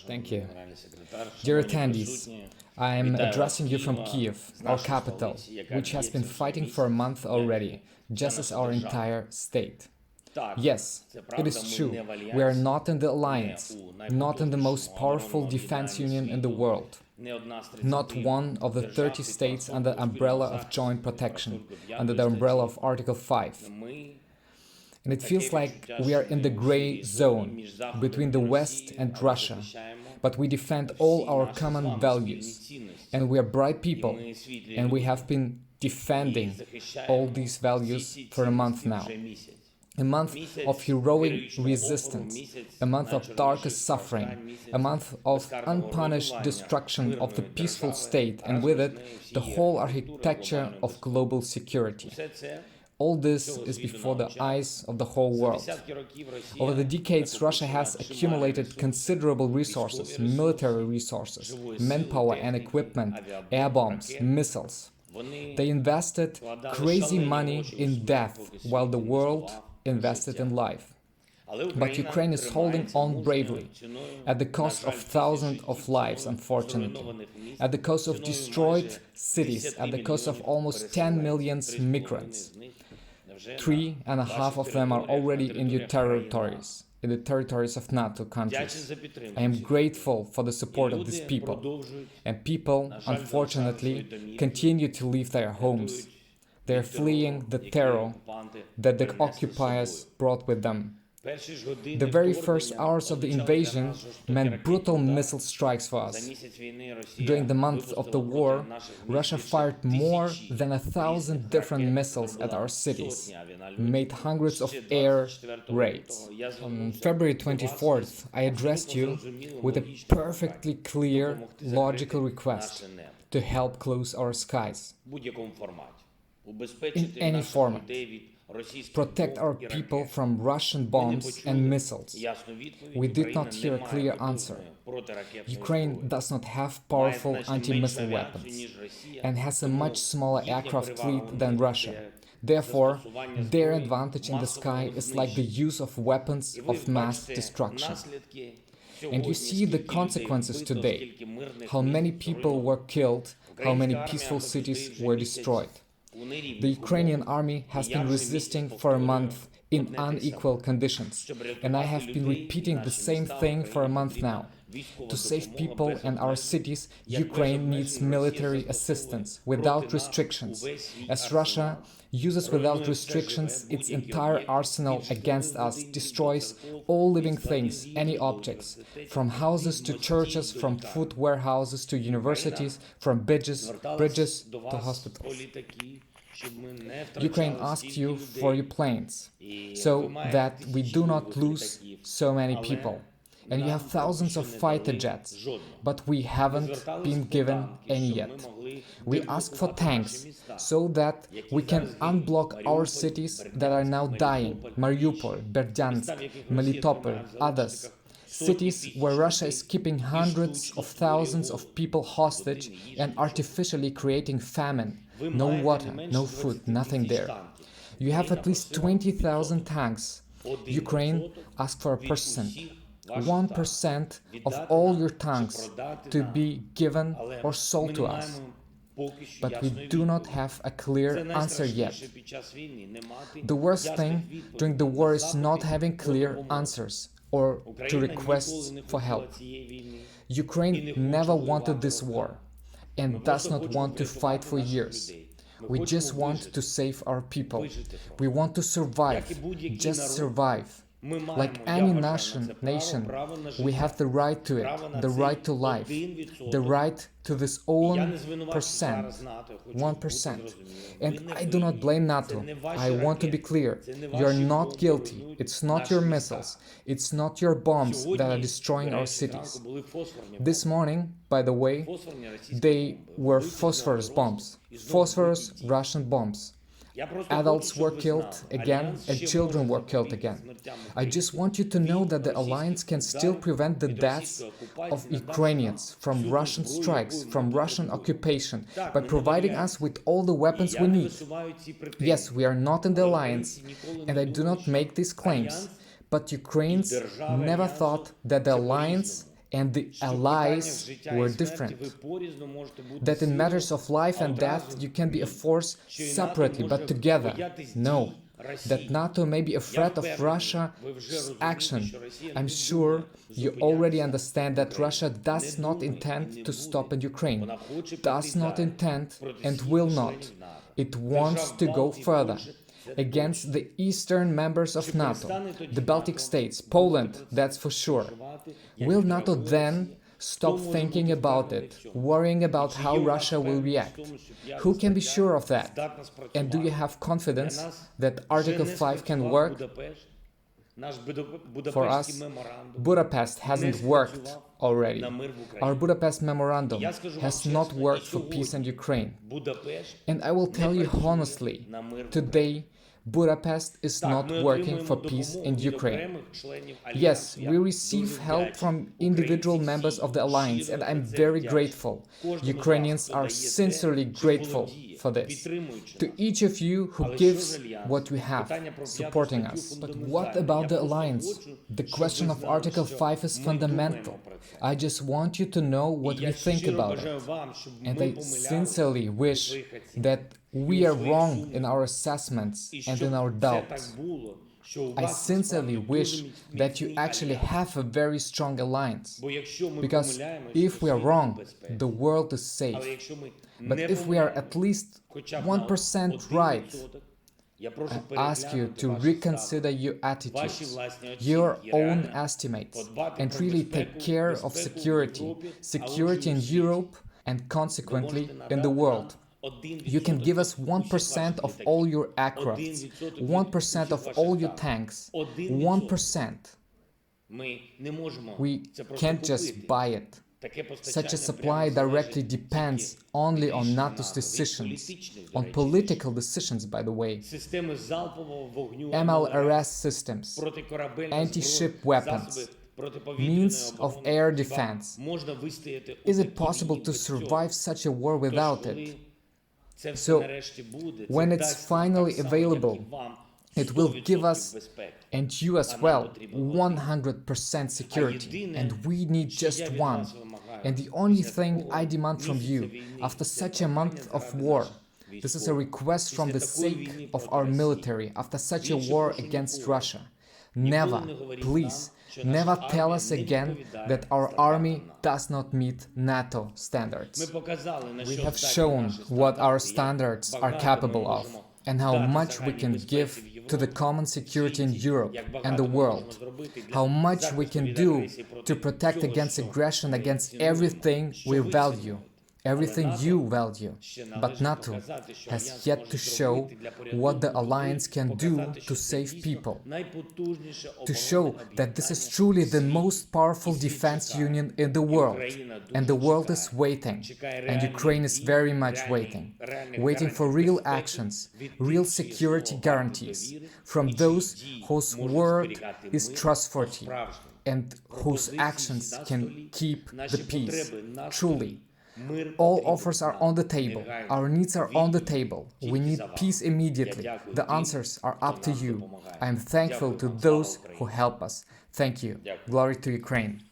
Thank you. Dear attendees, I am addressing you from Kiev, our capital, which has been fighting for a month already, just as our entire state. Yes, it is true, we are not in the alliance, not in the most powerful defense union in the world, not one of the 30 states under the umbrella of joint protection, under the umbrella of Article 5. And it feels like we are in the gray zone between the West and Russia, but we defend all our common values, and we are bright people, and we have been defending all these values for a month now. A month of heroic resistance, a month of darkest suffering, a month of unpunished destruction of the peaceful state, and with it, the whole architecture of global security. All this is before the eyes of the whole world. Over the decades, Russia has accumulated considerable resources, military resources, manpower and equipment, air bombs, missiles. They invested crazy money in death, while the world invested in life. But Ukraine is holding on bravely, at the cost of thousands of lives, unfortunately, at the cost of destroyed cities, at the cost of almost 10 million migrants. 3.5 of them are already in your territories, in the territories of NATO countries. I am grateful for the support of these people, and people, unfortunately, continue to leave their homes. They are fleeing the terror that the occupiers brought with them. The very first hours of the invasion meant brutal missile strikes for us. During the month of the war, Russia fired more than 1,000 different missiles at our cities, made hundreds of air raids. On February 24th, I addressed you with a perfectly clear, logical request to help close our skies. In any format. Protect our people from Russian bombs and missiles. We did not hear a clear answer. Ukraine does not have powerful anti-missile weapons and has a much smaller aircraft fleet than Russia. Therefore, their advantage in the sky is like the use of weapons of mass destruction. And you see the consequences today, how many people were killed, how many peaceful cities were destroyed. The Ukrainian army has been resisting for a month in unequal conditions, and I have been repeating the same thing for a month now. To save people and our cities, Ukraine needs military assistance without restrictions, as Russia uses without restrictions its entire arsenal against us, destroys all living things, any objects, from houses to churches, from food warehouses to universities, from bridges to hospitals. Ukraine asks you for your planes, so that we do not lose so many people. And you have thousands of fighter jets, but we haven't been given any yet. We ask for tanks, so that we can unblock our cities that are now dying, Mariupol, Berdyansk, Melitopol, others. Cities where Russia is keeping hundreds of thousands of people hostage and artificially creating famine. No water, no food, nothing there. You have at least 20,000 tanks. Ukraine asks for 1% of all your tanks to be given or sold to us. But we do not have a clear answer yet. The worst thing during the war is not having clear answers or to requests for help. Ukraine never wanted this war and does not want to fight for years. We just want to save our people. We want to survive, just survive. Like any nation, we have the right to it, the right to life, the right to this own 1%. And I do not blame NATO. I want to be clear. You're not guilty. It's not your missiles. It's not your bombs that are destroying our cities. This morning, by the way, they were phosphorus bombs. Phosphorus Russian bombs. Adults were killed again and children were killed again. I just want you to know that the alliance can still prevent the deaths of Ukrainians from Russian strikes, from Russian occupation, by providing us with all the weapons we need. Yes, we are not in the alliance, and I do not make these claims, but Ukrainians never thought that the alliance and the allies were different. That in matters of life and death you can be a force separately but together. No. That NATO may be a threat of Russia's action. I'm sure you already understand that Russia does not intend to stop in Ukraine, does not intend and will not. It wants to go further against the eastern members of NATO, the Baltic states, Poland, that's for sure. Will NATO then stop thinking about it, worrying about how Russia will react? Who can be sure of that? And do you have confidence that Article 5 can work? For us, Budapest hasn't worked already. Our Budapest Memorandum has not worked for peace in Ukraine. And I will tell you honestly, today, Budapest is not working for peace in Ukraine. Yes, we receive help from individual members of the alliance, and I'm very grateful. Ukrainians are sincerely grateful for this. To each of you who gives what we have, supporting us. But what about the alliance? The question of Article 5 is fundamental. I just want you to know what we think about it. And I sincerely wish that we are wrong in our assessments and in our doubts. I sincerely wish that you actually have a very strong alliance, because if we are wrong, the world is safe. But if we are at least 1% right, I ask you to reconsider your attitudes, your own estimates, and really take care of security in Europe and consequently in the world. You can give us 1% of all your aircrafts, 1% of all your tanks, 1%. We can't just buy it. Such a supply directly depends only on NATO's decisions, on political decisions, by the way. MLRS systems, anti-ship weapons, means of air defense. Is it possible to survive such a war without it? So, when it's finally available, it will give us, and you as well, 100% security, and we need just one. And the only thing I demand from you, after such a month of war, this is a request from the sake of our military, after such a war against Russia. Never, please, never tell us again that our army does not meet NATO standards. We have shown what our standards are capable of and how much we can give to the common security in Europe and the world, how much we can do to protect against aggression against everything we value. Everything you value, but NATO has yet to show what the alliance can do to save people, to show that this is truly the most powerful defense union in the world, and the world is waiting, and Ukraine is very much waiting for real actions, real security guarantees from those whose word is trustworthy and whose actions can keep the peace, truly. All offers are on the table. Our needs are on the table. We need peace immediately. The answers are up to you. I am thankful to those who help us. Thank you. Glory to Ukraine.